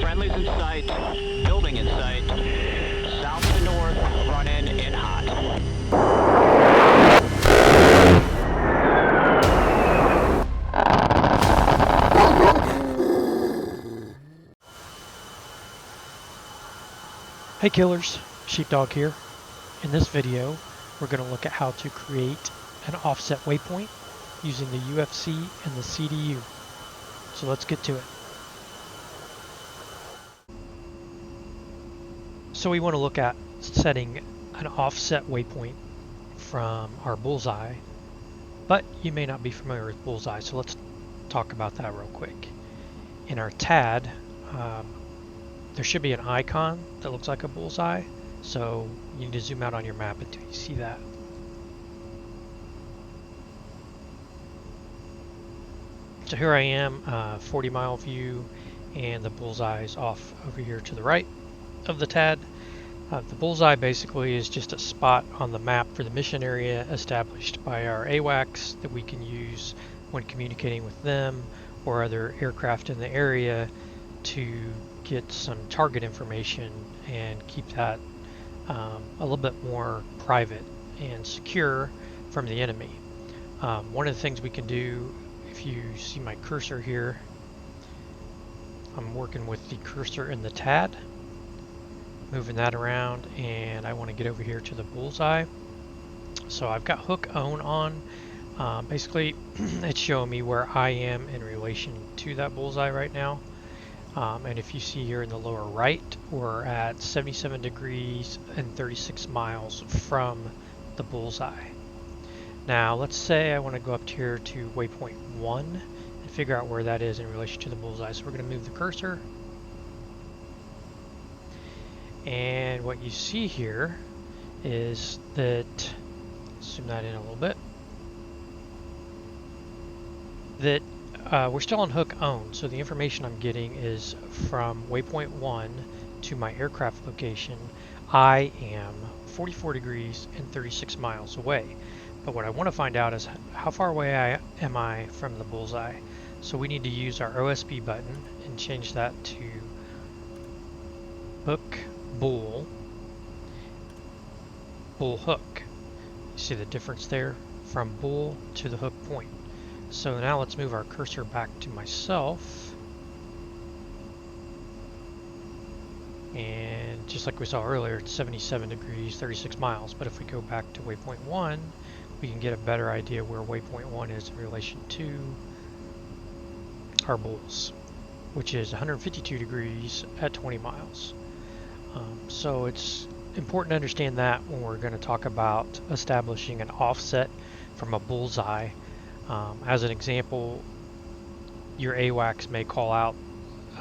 Friendlies in sight. Building in sight. South to north. Run in hot. Hey killers, Sheepdog here. In this video, we're going to look at how to create an offset waypoint using the UFC and the CDU. So let's get to it. So we want to look at setting an offset waypoint from our Bullseye, but you may not be familiar with Bullseye, so let's talk about that real quick. In our TAD, there should be an icon that looks like a bullseye, so you need to zoom out on your map until you see that. So here I am, 40-mile view, and the bullseye is off over here to the right of the TAD. The bullseye basically is just a spot on the map for the mission area established by our AWACS that we can use when communicating with them or other aircraft in the area to get some target information and keep that a little bit more private and secure from the enemy. One of the things we can do, if you see my cursor here, I'm working with the cursor in the TAD, moving that around, and I want to get over here to the bullseye. So I've got hook on. Basically it's showing me where I am in relation to that bullseye right now. And if you see here in the lower right, we're at 77 degrees and 36 miles from the bullseye. Now let's say I want to go up here to waypoint 1 and figure out where that is in relation to the bullseye. So we're going to move the cursor. And what you see here is that, zoom that in a little bit, that we're still on hook own, so the information I'm getting is from waypoint 1 to my aircraft location. I am 44 degrees and 36 miles away. But what I want to find out is how far away am I from the bullseye. So we need to use our OSB button and change that to hook bull hook. You see the difference there from bull to the hook point. So now let's move our cursor back to myself, and just like we saw earlier, it's 77 degrees 36 miles, but if we go back to waypoint 1, we can get a better idea where waypoint 1 is in relation to our bulls, which is 152 degrees at 20 miles. So it's important to understand that when we're going to talk about establishing an offset from a bullseye. As an example, your AWACS may call out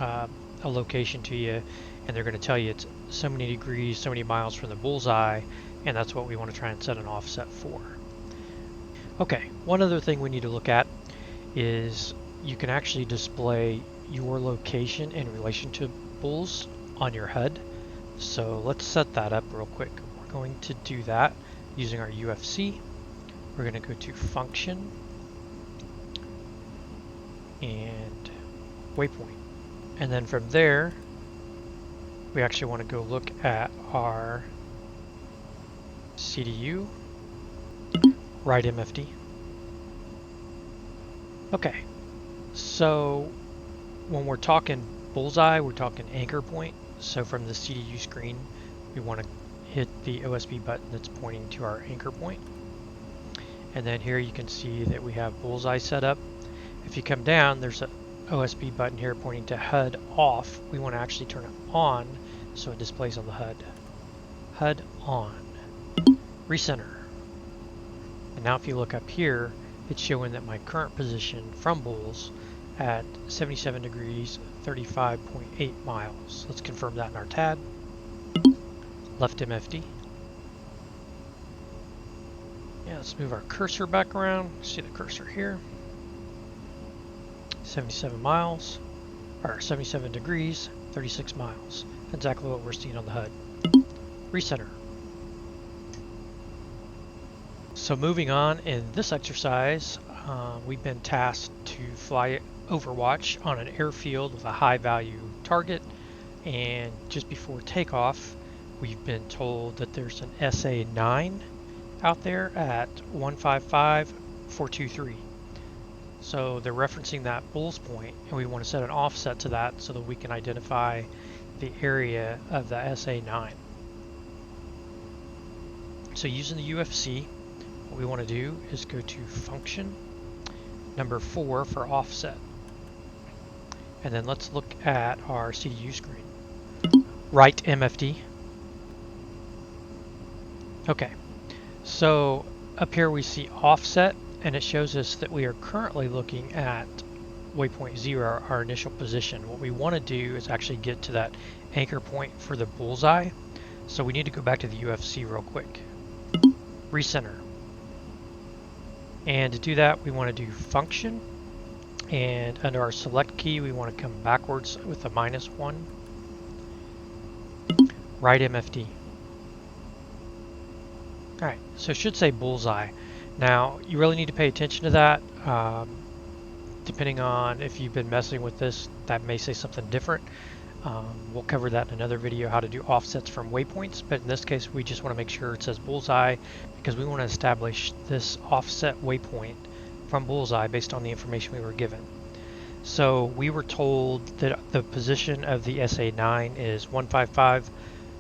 a location to you, and they're going to tell you it's so many degrees, so many miles from the bullseye, and that's what we want to try and set an offset for. Okay, one other thing we need to look at is you can actually display your location in relation to bulls on your HUD. So let's set that up real quick. We're going to do that using our UFC. We're going to go to Function and Waypoint, and then from there we actually want to go look at our CDU, right MFD. Okay, so when we're talking bullseye, we're talking anchor point. So from the CDU screen, we want to hit the OSB button that's pointing to our anchor point, and then here you can see that we have bullseye set up. If you come down, there's an OSB button here pointing to HUD off. We want to actually turn it on so it displays on the HUD. HUD on. Recenter. And now if you look up here, it's showing that my current position from bulls at 77 degrees 35.8 miles. Let's confirm that in our TAD. Left MFD. Yeah, let's move our cursor back around. See the cursor here. 77 miles, or 77 degrees, 36 miles. Exactly what we're seeing on the HUD. Recenter. So moving on, in this exercise, we've been tasked to fly Overwatch on an airfield with a high value target And just before takeoff, we've been told that there's an SA-9 out there at 155,423. So they're referencing that Bulls point, and we want to set an offset to that so that we can identify the area of the SA-9. So using the UFC, what we want to do is go to function number 4 for offset. And then let's look at our CDU screen. Right MFD. Okay, so up here we see offset, and it shows us that we are currently looking at waypoint 0, our initial position. What we want to do is actually get to that anchor point for the bullseye. So we need to go back to the UFC real quick. Recenter. And to do that, we want to do function. And under our select key, we want to come backwards with a -1. Right MFD. Alright, so it should say bullseye. Now, you really need to pay attention to that. Depending on if you've been messing with this, that may say something different. We'll cover that in another video, how to do offsets from waypoints, but in this case we just want to make sure it says bullseye because we want to establish this offset waypoint from bullseye based on the information we were given. So we were told that the position of the SA-9 is 155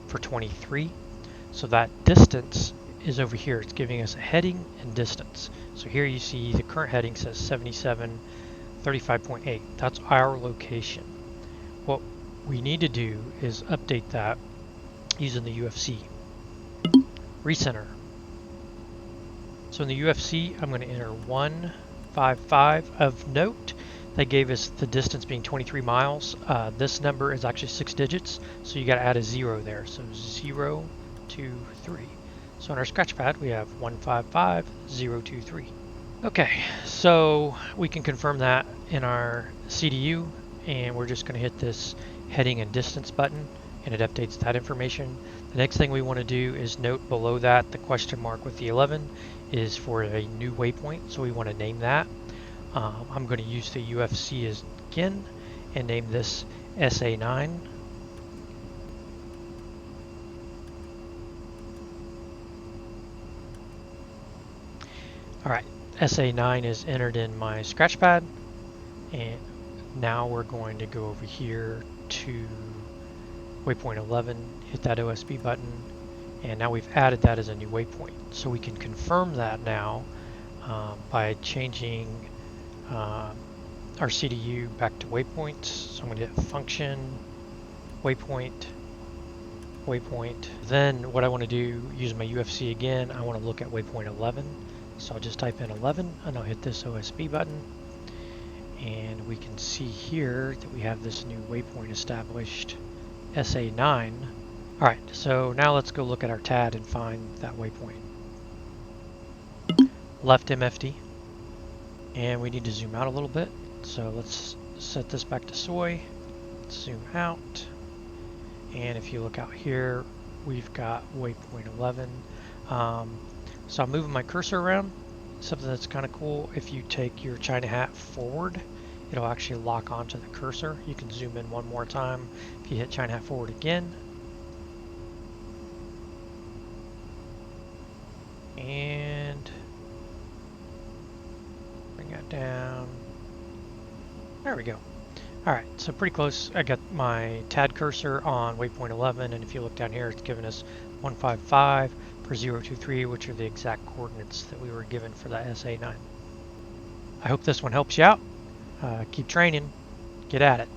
for 23, so that distance is over here. It's giving us a heading and distance. So here you see the current heading says 7735.8. That's our location. What we need to do is update that using the UFC. Recenter. So in the UFC, I'm going to enter 155. Of note, they gave us the distance being 23 miles. This number is actually 6 digits, so you got to add a 0 there. So 0, 2, 3. So on our scratch pad, we have 155023. Okay, so we can confirm that in our CDU, and we're just going to hit this heading and distance button, and it updates that information. The next thing we want to do is note below that the question mark with the 11 is for a new waypoint, so we want to name that. I'm going to use the UFC again and name this SA-9. Alright, SA-9 is entered in my scratch pad, and now we're going to go over here to waypoint 11, hit that OSB button, and now we've added that as a new waypoint. So we can confirm that now by changing our CDU back to waypoints. So I'm going to hit function, waypoint, waypoint. Then what I want to do, use my UFC again, I want to look at waypoint 11. So I'll just type in 11 and I'll hit this OSB button. And we can see here that we have this new waypoint established, SA-9. Alright, so now let's go look at our TAD and find that waypoint. Left MFD. And we need to zoom out a little bit. So let's set this back to soy. Let's zoom out. And if you look out here, we've got waypoint 11. So I'm moving my cursor around. Something that's kind of cool, if you take your China hat forward, it'll actually lock onto the cursor. You can zoom in one more time if you hit China hat forward again. And bring that down. There we go. Alright, so pretty close. I got my TAD cursor on waypoint 11, and if you look down here, it's giving us 155 per 023, which are the exact coordinates that we were given for that SA-9. I hope this one helps you out. Keep training. Get at it.